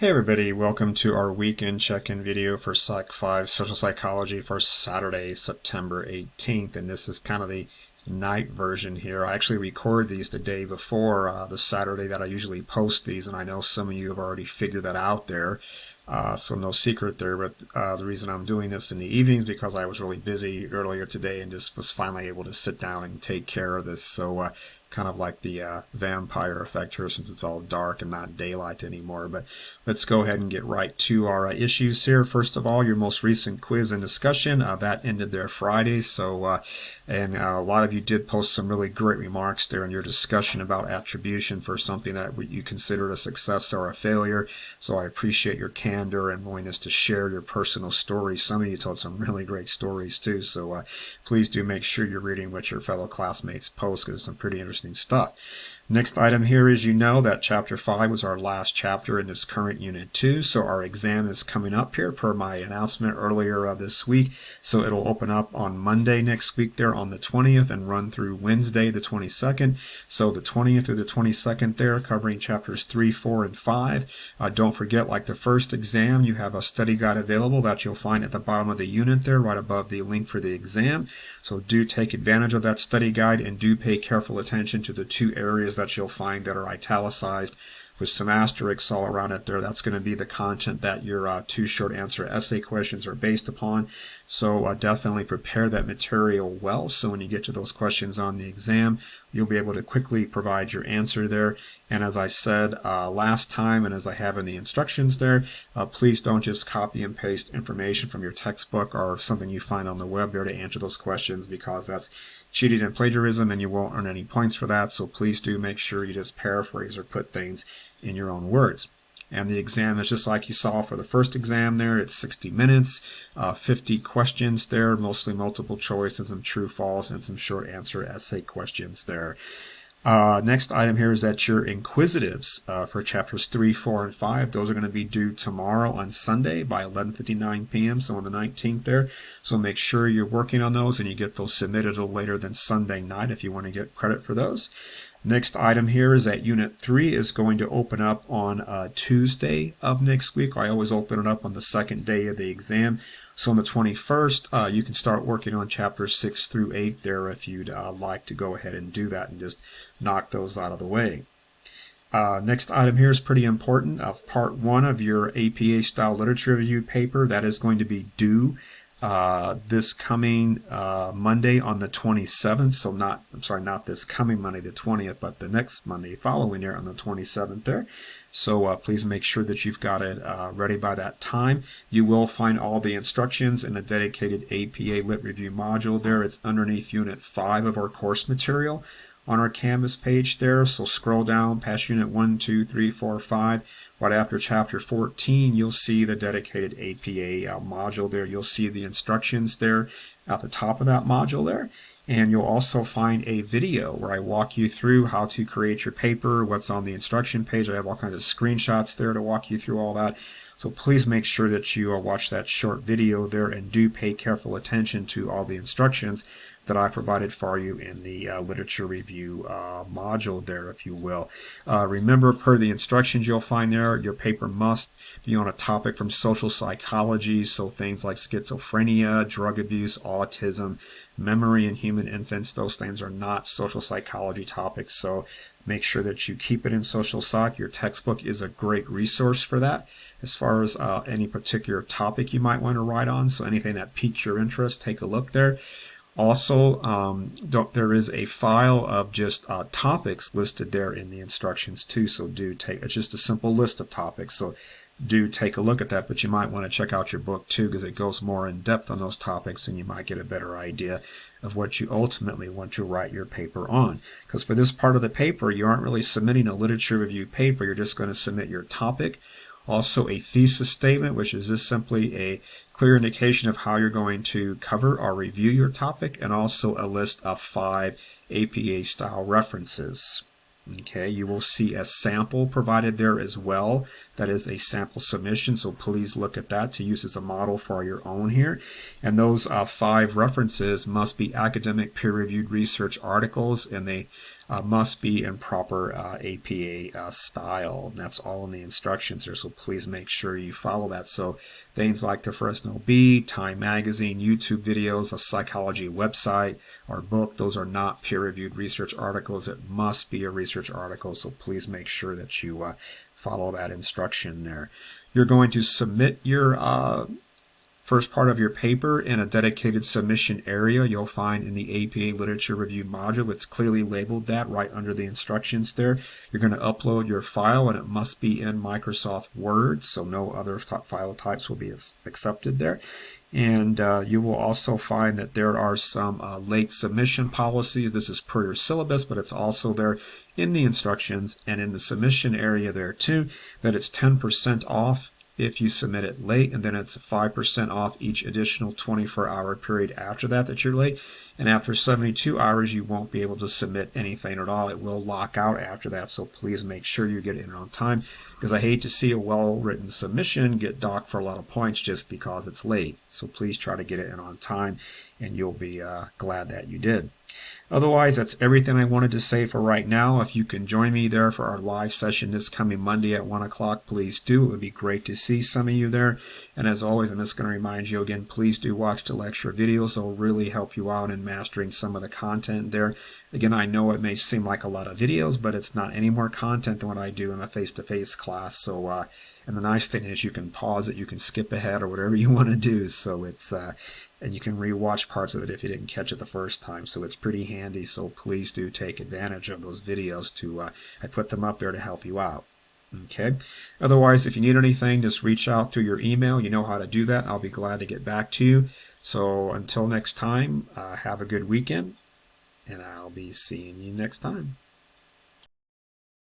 Hey everybody, welcome to our weekend check-in video for Psych 5 Social Psychology for Saturday, September 18th. And this is kind of the night version here. I actually record these the day before the Saturday that I usually post these, and I know some of you have already figured that out there. So no secret there, but the reason I'm doing this in the evenings because I was really busy earlier today and just was finally able to sit down and take care of this. So kind of like the vampire effect here, since it's all dark and not daylight anymore. But let's go ahead and get right to our issues here. First of all, your most recent quiz and discussion that ended there Friday. So and a lot of you did post some really great remarks there in your discussion about attribution for something that you considered a success or a failure. So I appreciate your candor and willingness to share your personal stories. Some of you told some really great stories too. So please do make sure you're reading what your fellow classmates post, because it's some pretty interesting stuff. Next item here is, you know that Chapter 5 was our last chapter in this current Unit 2, so our exam is coming up here per my announcement earlier this week. So it'll open up on Monday next week there on the 20th and run through Wednesday the 22nd. So the 20th through the 22nd there, covering Chapters 3, 4, and 5. Don't forget, like the first exam, you have a study guide available that you'll find at the bottom of the unit there, right above the link for the exam. So do take advantage of that study guide and do pay careful attention to the two areas that you'll find that are italicized with some asterisks all around it there. That's going to be the content that your two short answer essay questions are based upon. So definitely prepare that material well, so when you get to those questions on the exam, you'll be able to quickly provide your answer there. And as I said last time, and as I have in the instructions there, please don't just copy and paste information from your textbook or something you find on the web there to answer those questions, because that's cheating and plagiarism and you won't earn any points for that. So please do make sure you just paraphrase or put things in your own words. And the exam is just like you saw for the first exam there. It's 60 minutes, 50 questions there, mostly multiple choice and some true, false, and some short answer essay questions there. Next item here is that your inquisitives for Chapters 3, 4, and 5, those are going to be due tomorrow on Sunday by 11:59 p.m., so on the 19th there. So make sure you're working on those and you get those submitted a little later than Sunday night if you want to get credit for those. Next item here is that Unit 3 is going to open up on Tuesday of next week. I always open it up on the second day of the exam. So on the 21st, you can start working on Chapters 6 through 8 there if you'd like to go ahead and do that and just knock those out of the way. Next item here is pretty important. Part 1 of your APA style literature review paper, that is going to be due this coming Monday on the 27th. So not this coming Monday the 20th, but the next Monday following there on the 27th there. So please make sure that you've got it ready by that time. You will find all the instructions in a dedicated APA Lit Review module there. It's underneath Unit 5 of our course material on our Canvas page there. So scroll down past Unit 1, 2, 3, 4, 5. Right after Chapter 14, you'll see the dedicated APA module there. You'll see the instructions there at the top of that module there. And you'll also find a video where I walk you through how to create your paper, what's on the instruction page. I have all kinds of screenshots there to walk you through all that. So please make sure that you watch that short video there and do pay careful attention to all the instructions that I provided for you in the literature review module there, if you will. Remember, per the instructions you'll find there, your paper must be on a topic from social psychology, so things like schizophrenia, drug abuse, autism, memory in human infants. Those things are not social psychology topics, so make sure that you keep it in social psych. Your textbook is a great resource for that as far as any particular topic you might want to write on. So anything that piques your interest, take a look there. Also, there is a file of just topics listed there in the instructions too, so do take, it's just a simple list of topics, so do take a look at that. But you might want to check out your book too, because it goes more in depth on those topics and you might get a better idea of what you ultimately want to write your paper on. Because for this part of the paper, you aren't really submitting a literature review paper, you're just going to submit your topic. Also a thesis statement, which is just simply a clear indication of how you're going to cover or review your topic, and also a list of 5 APA style references. Okay, you will see a sample provided there as well. That is a sample submission, so please look at that to use as a model for your own here. And those 5 references must be academic peer-reviewed research articles, and they must be in proper APA style. And that's all in the instructions there, so please make sure you follow that. So things like the Fresno Bee, Time Magazine, YouTube videos, a psychology website, or book, those are not peer-reviewed research articles. It must be a research article, so please make sure that you follow that instruction there. You're going to submit your first part of your paper in a dedicated submission area you'll find in the APA Literature Review module. It's clearly labeled that right under the instructions there. You're going to upload your file, and it must be in Microsoft Word, so no other file types will be accepted there. And you will also find that there are some late submission policies. This is per your syllabus, but it's also there in the instructions and in the submission area there too, that it's 10% off if you submit it late, and then it's 5% off each additional 24-hour period after that you're late. And after 72 hours, you won't be able to submit anything at all. It will lock out after that, so please make sure you get it in on time, because I hate to see a well-written submission get docked for a lot of points just because it's late. So please try to get it in on time, and you'll be glad that you did. Otherwise, that's everything I wanted to say for right now. If you can join me there for our live session this coming Monday at 1 o'clock, please do. It would be great to see some of you there. And as always, I'm just going to remind you again, please do watch the lecture videos. They'll really help you out in mastering some of the content there. Again, I know it may seem like a lot of videos, but it's not any more content than what I do in a face-to-face class. So, and the nice thing is you can pause it, you can skip ahead, or whatever you want to do. So it's and you can rewatch parts of it if you didn't catch it the first time. So it's pretty handy. So please do take advantage of those videos. I put them up there to help you out. Okay. Otherwise, if you need anything, just reach out through your email. You know how to do that. I'll be glad to get back to you. So until next time, have a good weekend, and I'll be seeing you next time.